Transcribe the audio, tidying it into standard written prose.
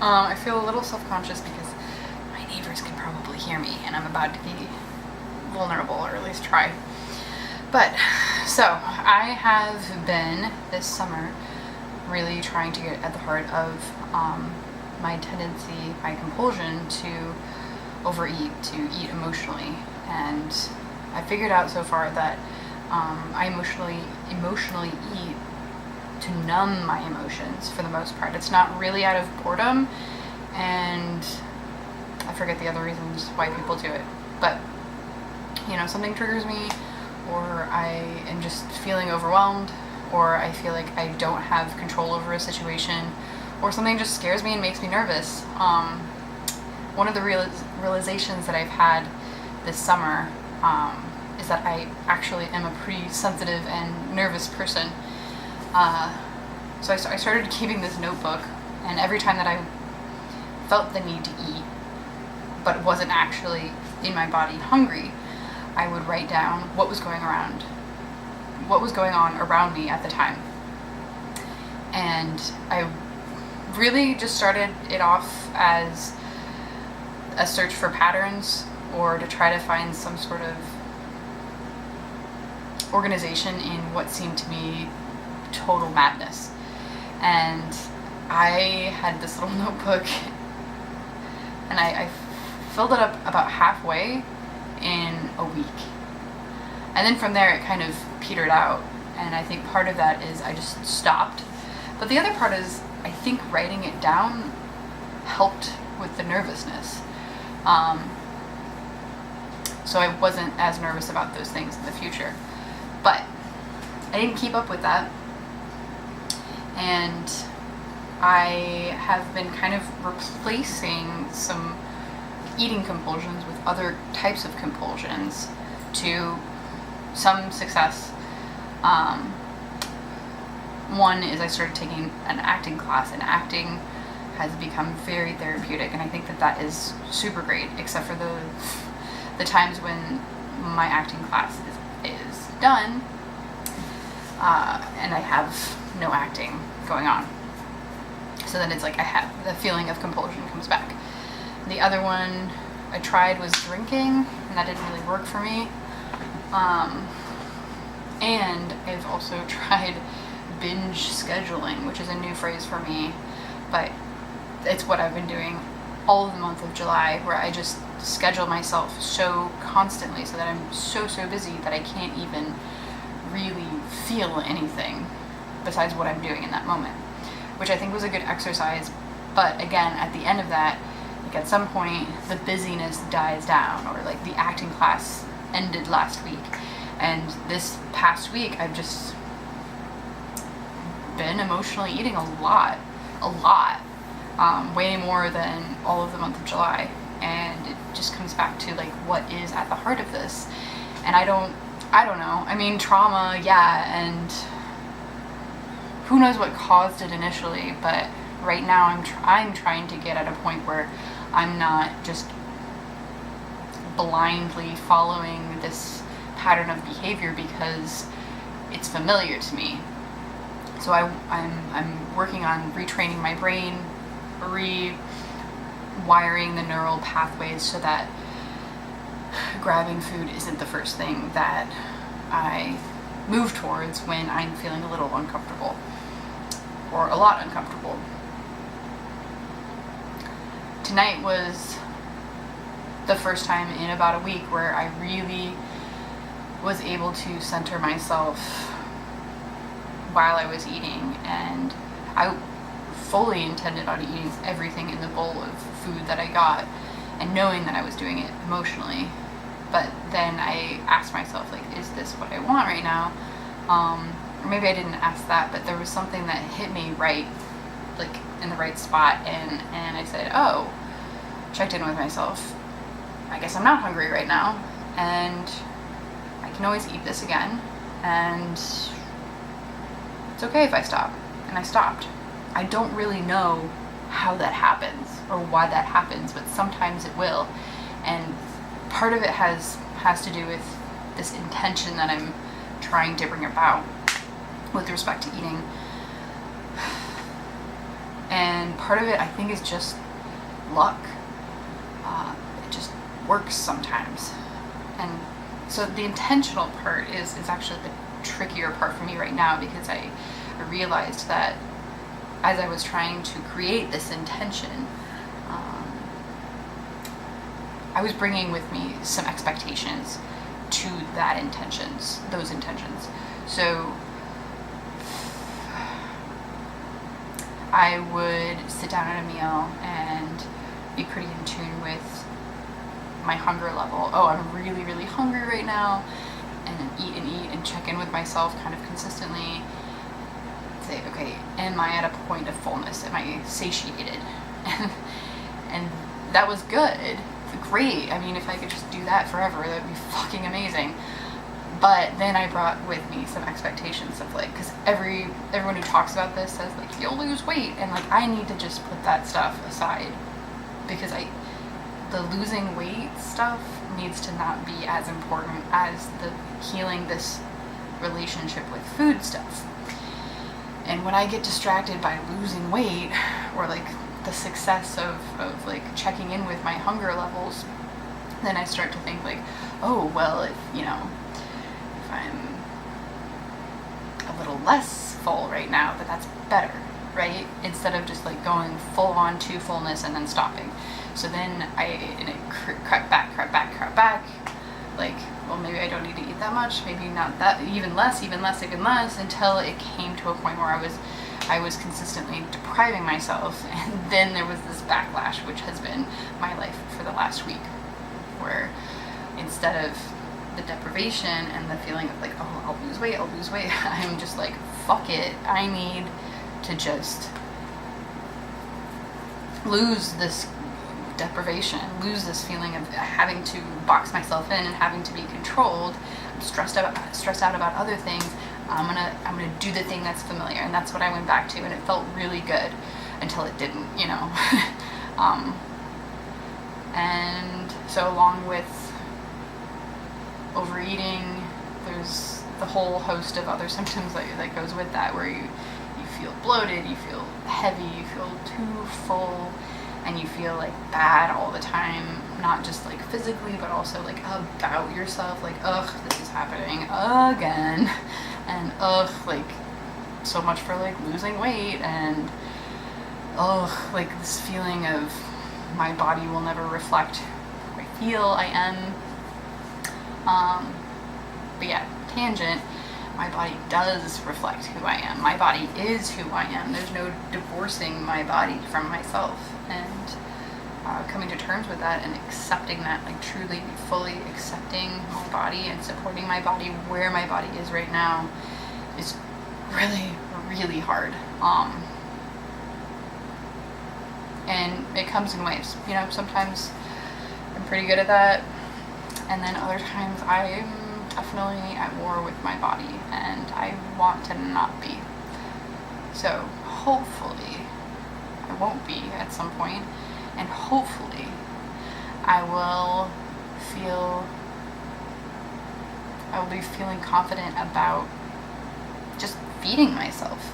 I feel a little self-conscious because my neighbors can probably hear me and I'm about to be vulnerable, or at least try. But, so, I have been, this summer, really trying to get at the heart of my tendency, my compulsion to overeat, to eat emotionally. And I figured out so far that I emotionally eat to numb my emotions for the most part. It's not really out of boredom, and I forget the other reasons why people do it. But, you know, something triggers me, or I am just feeling overwhelmed, or I feel like I don't have control over a situation, or something just scares me and makes me nervous. One of the realizations that I've had this summer is that I actually am a pretty sensitive and nervous person. So I started keeping this notebook, and every time that I felt the need to eat, but wasn't actually in my body hungry, I would write down what was going on around me at the time. And I really just started it off as a search for patterns, or to try to find some sort of organization in what seemed to me total madness. And I had this little notebook, and I filled it up about halfway in a week. And then from there it kind of petered out, and I think part of that is I just stopped. But the other part is, I think writing it down helped with the nervousness. So I wasn't as nervous about those things in the future. But I didn't keep up with that. And I have been kind of replacing some eating compulsions with other types of compulsions, to some success. One is I started taking an acting class, and acting has become very therapeutic, and I think that is super great, except for the times when my acting class is done, and I have no acting going on. So then it's like the feeling of compulsion comes back. The other one I tried was drinking, and that didn't really work for me. And I've also tried binge scheduling, which is a new phrase for me, but it's what I've been doing all of the month of July, where I just schedule myself so constantly so that I'm so busy that I can't even really feel anything besides what I'm doing in that moment, which I think was a good exercise. But again, at the end of that, like at some point the busyness dies down, or like the acting class ended last week, and this past week I've just been emotionally eating a lot, way more than all of the month of July. And it just comes back to like what is at the heart of this. And I don't know. I mean, trauma, yeah, and who knows what caused it initially, but right now I'm trying to get at a point where I'm not just blindly following this pattern of behavior because it's familiar to me. So I'm working on retraining my brain, rewiring the neural pathways so that grabbing food isn't the first thing that I move towards when I'm feeling a little uncomfortable, or a lot uncomfortable. Tonight was the first time in about a week where I really was able to center myself while I was eating, and I fully intended on eating everything in the bowl of food that I got, and knowing that I was doing it emotionally. But then I asked myself, like, is this what I want right now? Or maybe I didn't ask that, but there was something that hit me right, like in the right spot, and I said, oh, checked in with myself, I guess I'm not hungry right now, and I can always eat this again, and it's okay if I stop. And I stopped. I don't really know how that happens or why that happens, but sometimes it will. And part of it has to do with this intention that I'm trying to bring about with respect to eating. And And part of it, I think, is just luck. It just works sometimes. And so the intentional part is actually the trickier part for me right now, because I realized that as I was trying to create this intention, I was bringing with me some expectations to those intentions. So I would sit down at a meal and be pretty in tune with my hunger level. Oh, I'm really, really hungry right now, and then eat and check in with myself kind of consistently. Say, okay, am I at a point of fullness? Am I satiated? And that was good. Great. I mean, if I could just do that forever, that would be fucking amazing. But then I brought with me some expectations of, like, because everyone who talks about this says, like, you'll lose weight, and, like, I need to just put that stuff aside, because the losing weight stuff needs to not be as important as the healing this relationship with food stuff. And when I get distracted by losing weight, or, like, the success of like checking in with my hunger levels, then I start to think, like, oh, well, if I'm a little less full right now, that's better, right? Instead of just, like, going full on to fullness and then stopping. So then it crept back, like, well, maybe I don't need to eat that much, maybe not that, even less, until it came to a point where I was consistently depriving myself, and then there was this backlash, which has been my life for the last week, where instead of the deprivation and the feeling of, like, oh, I'll lose weight, I'm just like, fuck it, I need to just lose this deprivation, lose this feeling of having to box myself in and having to be controlled. I'm stressed out about other things. I'm gonna do the thing that's familiar, and that's what I went back to, and it felt really good until it didn't, and so, along with overeating, there's the whole host of other symptoms that goes with that, where you feel bloated, you feel heavy, you feel too full, and you feel, like, bad all the time, not just, like, physically, but also, like, about yourself, like, ugh, this is happening again, and ugh, like, so much for, like, losing weight, and ugh, like, this feeling of my body will never reflect who I feel I am. But yeah, tangent, my body does reflect who I am. My body is who I am. There's no divorcing my body from myself. And coming to terms with that and accepting that, like, truly, fully accepting my body and supporting my body where my body is right now, is really, really hard. And it comes in waves. Sometimes I'm pretty good at that, and then other times I'm definitely at war with my body, and I want to not be. So hopefully I won't be at some point, and hopefully I will be feeling confident about just feeding myself